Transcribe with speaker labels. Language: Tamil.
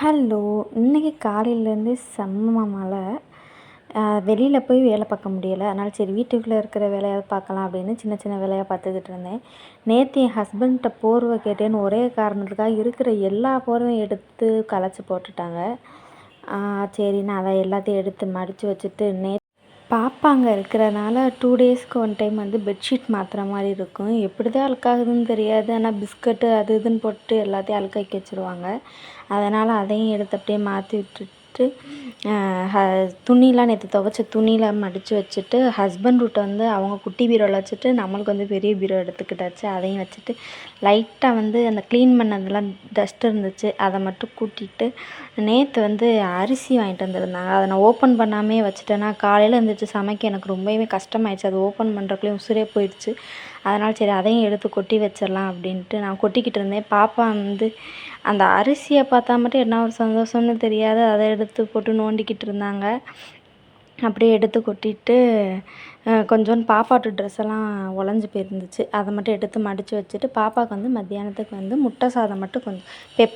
Speaker 1: ஹலோ! இன்னைக்கு காலையிலேருந்து செம்ம மழை. வெளியில போய் வேலை பார்க்க முடியல. அதனால சரி வீட்டுக்குள்ளே இருக்கிற வேலையாவது பார்க்கலாம் அப்படின்னு சின்ன சின்ன வேலையா பார்த்துக்கிட்டு இருந்தேன். நேற்று என் ஹஸ்பண்ட்ட போர்வை கேட்டேன்னு ஒரே காரணத்துக்காக இருக்கிற எல்லா போர்வையும் எடுத்து கலைச்சி போட்டுட்டாங்க. சரின்னு அதை எல்லாத்தையும் எடுத்து மடித்து வச்சுட்டு பாப்பா அங்கே இருக்கிறனால 2 டேஸ்க்கு 1 டைம் வந்து பெட்ஷீட் மாற்றுற மாதிரி இருக்கும். எப்படி தான் அழுக்காகுதுன்னு தெரியாது. ஆனால் பிஸ்கட்டு அது இதுன்னு போட்டு எல்லாத்தையும் அழுக்காக்கி வச்சுருவாங்க. அதனால் அதையும் எடுத்து அப்படியே மாற்றி விட்டுட்டு துணிலாம் நேற்று துவைச்ச துணியில் மடித்து வச்சுட்டு ஹஸ்பண்ட் வீட்டை வந்து அவங்க குட்டி பீரோவில் வச்சுட்டு நம்மளுக்கு வந்து பெரிய பீரோ எடுத்துக்கிட்டாச்சு. அதையும் வச்சுட்டு லைட்டாக வந்து அந்த க்ளீன் பண்ணதெல்லாம் டஸ்ட் இருந்துச்சு, அதை மட்டும் கூட்டிட்டு நேற்று வந்து அரிசி வாங்கிட்டு வந்திருந்தாங்க. அதை நான் ஓப்பன் பண்ணாமே வச்சுட்டேன்னா காலையில் எழுந்திரிச்சி சமைக்க எனக்கு ரொம்பவே கஷ்டமாயிடுச்சு. அது ஓப்பன் பண்ணுறக்குள்ளேயும் உசுரே போயிடுச்சு. அதனால் சரி அதையும் எடுத்து கொட்டி வச்சிடலாம் அப்படின்ட்டு நான் கொட்டிக்கிட்டு இருந்தேன். பாப்பா வந்து அந்த அரிசியை பார்த்தா மட்டும் என்ன ஒரு சந்தோஷம்னு தெரியாது. அதை எடுத்து போட்டு நோண்டிக்கிட்டு இருந்தாங்க. அப்படியே எடுத்து கொட்டிட்டு கொஞ்சோண்டு பாப்பாவோட ட்ரெஸ் எல்லாம் உலஞ்சி போயிருந்துச்சு. அதை மட்டும் எடுத்து மடித்து வச்சுட்டு பாப்பாவுக்கு வந்து மத்தியானத்துக்கு வந்து முட்டை சாதம் மட்டும் கொஞ்சம்